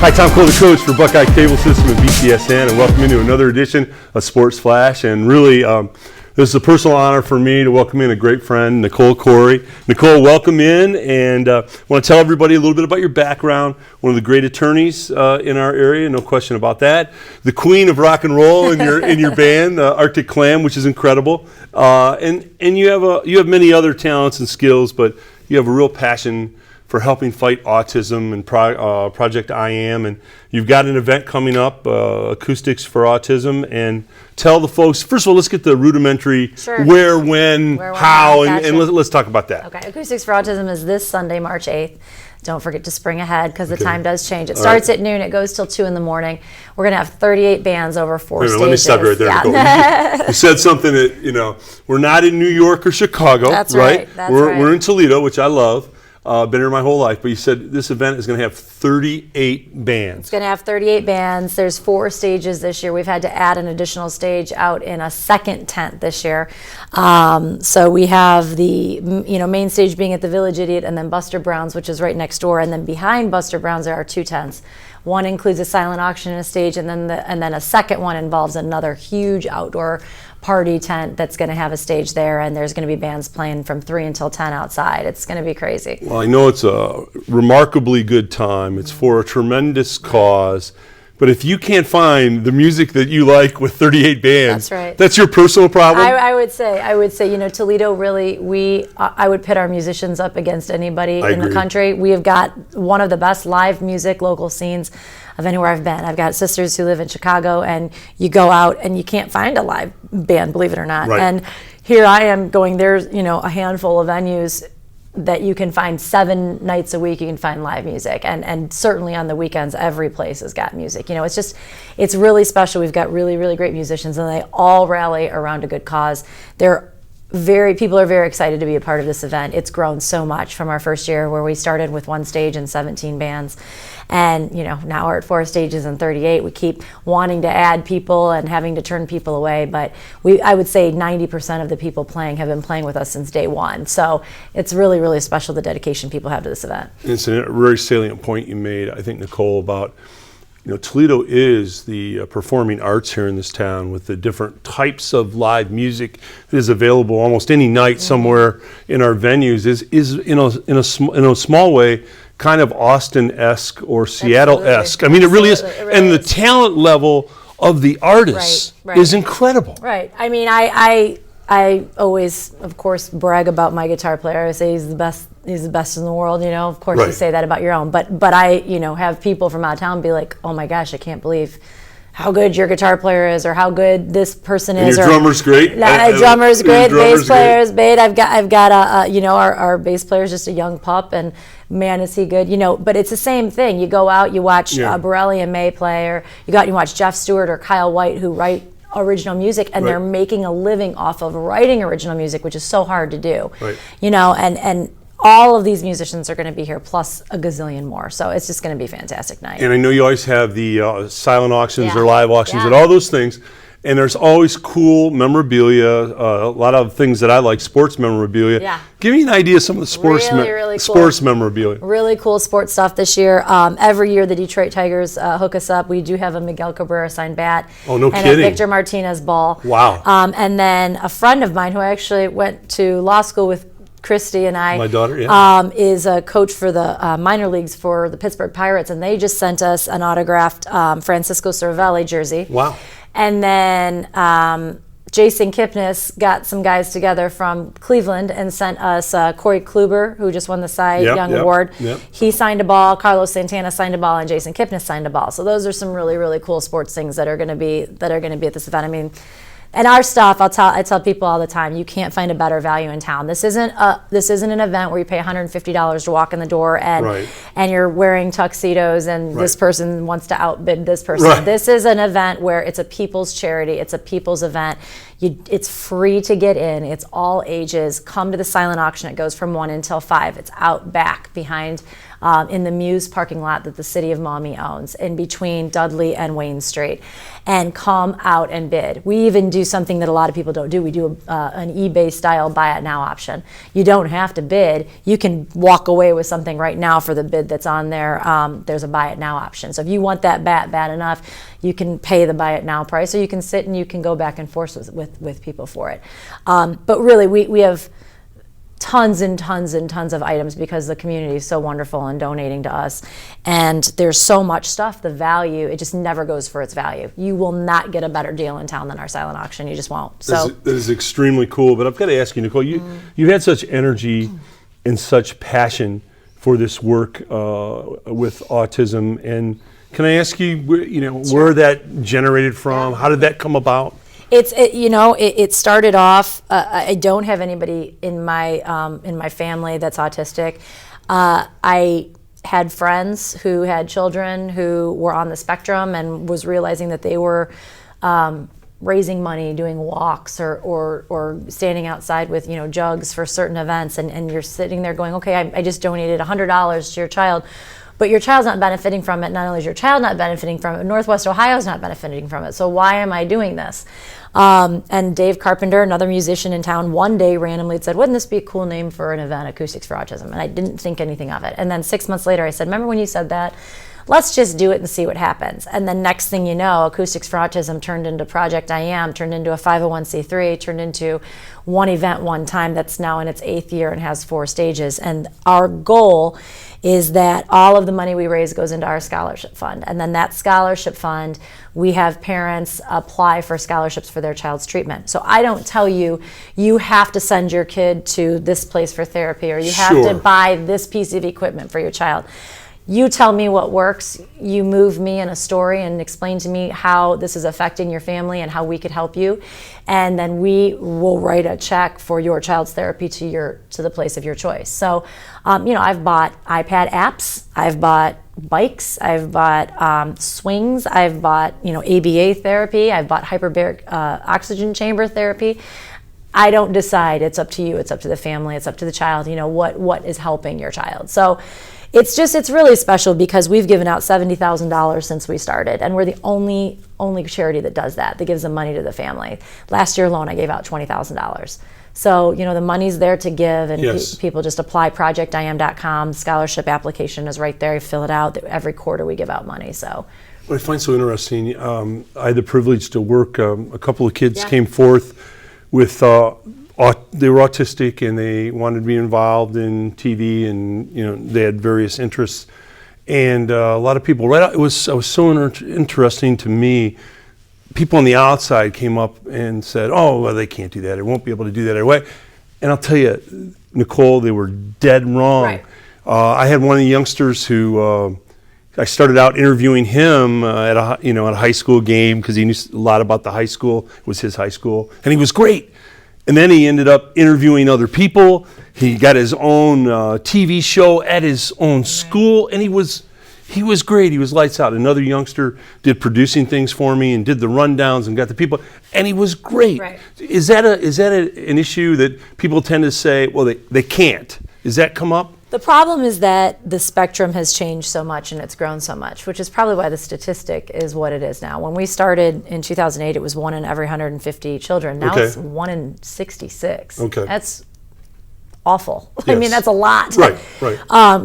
Hi, Tom Cole, the coach for Buckeye Cable System and BCSN, and welcome into another edition of Sports Flash. And really, this is a personal honor for me to welcome in a great friend, Nicole Khoury. Nicole, welcome in, and I want to tell everybody a little bit about your background. One of the great attorneys in our area, no question about that. The queen of rock and roll in your band, Arctic Clam, which is incredible. And you have many other talents and skills, but you have a real passion for helping fight autism and Project I Am, and you've got an event coming up, Acoustics for Autism, and tell the folks, first of all, let's get the rudimentary where, when, how, and let's talk about that. Okay, Acoustics for Autism is this Sunday, March 8th. Don't forget to spring ahead because the time does change. It starts at noon, it goes till 2 in the morning. We're going to have 38 bands over 4 stages. Let me stop you right there, Nicole. You said something that, we're not in New York or Chicago, That's right? We're in Toledo, which I love. Been here my whole life, but you said this event is going to have 38 bands. It's going to have 38 bands. There's 4 stages this year. We've had to add an additional stage out in a second tent this year. So we have the main stage being at the Village Idiot, and then Buster Brown's, which is right next door, and then behind Buster Brown's there are 2 tents. One includes a silent auction and a stage, and then a second one involves another huge outdoor party tent that's going to have a stage there, and there's going to be bands playing from 3 until 10 outside. It's going to be crazy. Well, I know it's a remarkably good time. It's for a tremendous cause. But if you can't find the music that you like with 38 bands, that's your personal problem? I would say, Toledo really, I would pit our musicians up against anybody in the country. We have got one of the best live music local scenes of anywhere I've been. I've got sisters who live in Chicago, and you go out and you can't find a live band, believe it or not. And here I am going, there's, a handful of venues that you can find 7 nights a week. You can find live music, and certainly on the weekends every place has got music. It's really special. We've got really, really great musicians, and they all rally around a good cause. People are very excited to be a part of this event. It's grown so much from our first year, where we started with 1 stage and 17 bands, and now we're at 4 stages and 38. We keep wanting to add people and having to turn people away, but I would say 90% of the people playing have been playing with us since day one. So it's really, really special, the dedication people have to this event. It's a very salient point you made, I think, Nicole, about Toledo is the performing arts here in this town, with the different types of live music that is available almost any night somewhere in our venues. Is in a small way kind of Austin-esque or Seattle-esque. I mean, it really is. And the talent level of the artists is incredible. Right. I mean, I always, of course, brag about my guitar player. I say he's the best in the world, Of course you say that about your own. But I, have people from out of town be like, oh my gosh, I can't believe how good your guitar player is, or how good this person is. Your drummer's great. Drummer's great. Bass player's great. I've got our bass player's just a young pup, and man, is he good. But it's the same thing. You go out, you watch Borelli and May play, or you go out and you watch Jeff Stewart or Kyle White, who write original music, and they're making a living off of writing original music, which is so hard to do. And all of these musicians are going to be here, plus a gazillion more. So it's just going to be a fantastic night. And I know you always have the silent auctions or live auctions and all those things. And there's always cool memorabilia, a lot of things that I like, sports memorabilia. Yeah. Give me an idea of some of the sports sports memorabilia. Really cool sports stuff this year. Every year the Detroit Tigers hook us up. We do have a Miguel Cabrera signed bat. Oh, no kidding. And a Victor Martinez ball. Wow. And then a friend of mine who I actually went to law school with, Christy and I, my daughter, is a coach for the minor leagues for the Pittsburgh Pirates, and they just sent us an autographed Francisco Cervelli jersey. Wow. And then Jason Kipnis got some guys together from Cleveland and sent us Corey Kluber, who just won the Cy Young Award. He signed a ball, Carlos Santana signed a ball, and Jason Kipnis signed a ball. So those are some really, really cool sports things that are going to be at this event. I mean, and our stuff, I tell people all the time, you can't find a better value in town. This isn't an event where you pay $150 to walk in the door and you're wearing tuxedos and this person wants to outbid this person. This is an event where it's a people's charity, it's a people's event. It's free to get in. It's all ages. Come to the silent auction. It goes from 1 until 5. It's out back behind in the Muse parking lot that the city of Maumee owns, in between Dudley and Wayne Street. And come out and bid. We even do something that a lot of people don't do. We do an eBay style buy it now option. You don't have to bid. You can walk away with something right now for the bid that's on there. There's a buy it now option. So if you want that bat bad enough, you can pay the buy it now price, or you can sit and you can go back and forth with people for it. But really, we have tons and tons and tons of items because the community is so wonderful in donating to us, and there's so much stuff. The value, it just never goes for its value. You will not get a better deal in town than our silent auction. You just won't. So that is extremely cool. But I've got to ask you, Nicole, you had such energy and such passion for this work with autism, and can I ask you, where that generated from? How did that come about? It started off. I don't have anybody in my family that's autistic. I had friends who had children who were on the spectrum, and was realizing that they were raising money, doing walks, or standing outside with jugs for certain events, and you're sitting there going, okay, I just donated $100 to your child. But your child's not benefiting from it. Not only is your child not benefiting from it, Northwest Ohio's not benefiting from it. So why am I doing this? And Dave Carpenter, another musician in town, one day randomly said, wouldn't this be a cool name for an event, Acoustics for Autism? And I didn't think anything of it. And then 6 months later, I said, remember when you said that? Let's just do it and see what happens. And then next thing you know, Acoustics for Autism turned into Project I Am, turned into a 501c3, turned into one event one time that's now in its 8th year and has 4 stages. And our goal is that all of the money we raise goes into our scholarship fund. And then that scholarship fund, we have parents apply for scholarships for their child's treatment. So I don't tell you, you have to send your kid to this place for therapy, or you have to buy this piece of equipment for your child. You tell me what works. You move me in a story and explain to me how this is affecting your family and how we could help you. And then we will write a check for your child's therapy to the place of your choice. So, I've bought iPad apps, I've bought bikes, I've bought swings, I've bought, ABA therapy, I've bought hyperbaric oxygen chamber therapy. I don't decide. It's up to you. It's up to the family. It's up to the child. What is helping your child. So it's really special because we've given out $70,000 since we started, and we're the only charity that does that gives the money to the family. Last year alone, I gave out $20,000. So, the money's there to give, and people just apply, projectim.com. Scholarship application is right there. You fill it out. Every quarter we give out money. So what I find so interesting, I had the privilege to work, a couple of kids came forth with they were autistic, and they wanted to be involved in TV, and they had various interests, and a lot of people it was so interesting to me. People on the outside came up and said, oh, well, they can't do that, they won't be able to do that anyway. And I'll tell you, Nicole, they were dead wrong. Right. I had one of the youngsters who I started out interviewing him at a high school game, because he knew a lot about the high school. It was his high school, and he was great. And then he ended up interviewing other people. He got his own TV show at his own school, and he was great. He was lights out. Another youngster did producing things for me and did the rundowns and got the people, and he was great. Right. Is that an issue that people tend to say, well, they can't? Does that come up? The problem is that the spectrum has changed so much and it's grown so much, which is probably why the statistic is what it is now. When we started in 2008, it was 1 in every 150 children. Now it's 1 in 66. Okay. That's awful. Yes. I mean, that's a lot. Right.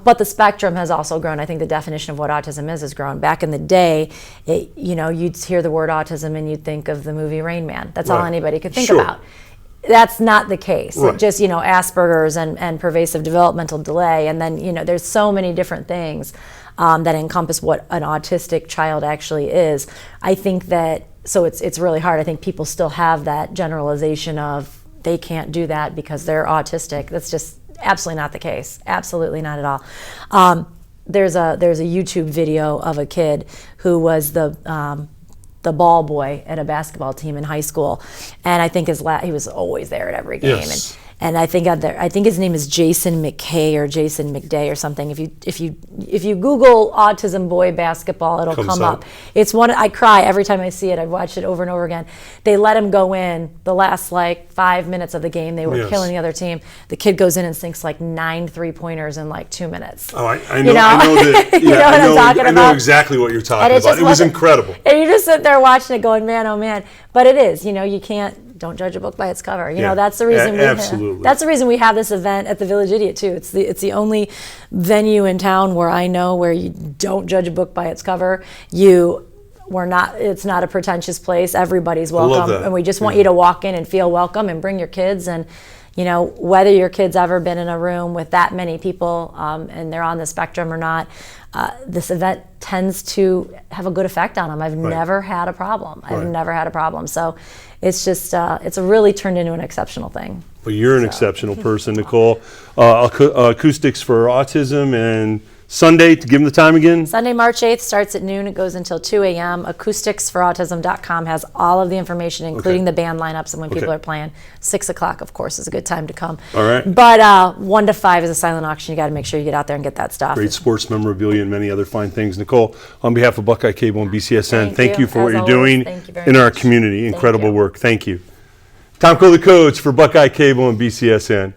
But the spectrum has also grown. I think the definition of what autism is has grown. Back in the day, you'd hear the word autism and you'd think of the movie Rain Man. That's all anybody could think about. That's not the case. Right. Just, Asperger's and pervasive developmental delay. And then, there's so many different things that encompass what an autistic child actually is. I think that, so it's really hard. I think people still have that generalization of they can't do that because they're autistic. That's just absolutely not the case. Absolutely not at all. There's a YouTube video of a kid who was the ball boy at a basketball team in high school, and I think he was always there at every game. Yes. and I think his name is Jason McKay or Jason McDay or something. If you Google autism boy basketball, it'll come up. It's one I cry every time I see it. I've watched it over and over again. They let him go in the last like 5 minutes of the game. They were killing the other team. The kid goes in and sinks like 9 3-pointers in like 2 minutes. Oh, I know that. Yeah, I know exactly what you're talking about. It was incredible. And you just sit there watching it going, man, oh man. But it is, you don't judge a book by its cover. That's the reason that's the reason we have this event at the Village Idiot too. It's the only venue in town where I know where you don't judge a book by its cover. It's not a pretentious place. Everybody's welcome. And we just want you to walk in and feel welcome and bring your kids. And whether your kid's ever been in a room with that many people and they're on the spectrum or not, this event tends to have a good effect on them. I've never had a problem. I've never had a problem. So it's just, it's really turned into an exceptional thing. Well, you're an exceptional person, Nicole. Acoustics for Autism, and Sunday, to give them the time again? Sunday, March 8th, starts at noon. It goes until 2 a.m. Acousticsforautism.com has all of the information, including the band lineups and when people are playing. 6 o'clock, of course, is a good time to come. All right. But 1 to 5 is a silent auction. You got to make sure you get out there and get that stuff. Great sports memorabilia and many other fine things. Nicole, on behalf of Buckeye Cable and BCSN, thank you for what you're doing in our community. Incredible work. Thank you. Tom Cole, the coach for Buckeye Cable and BCSN.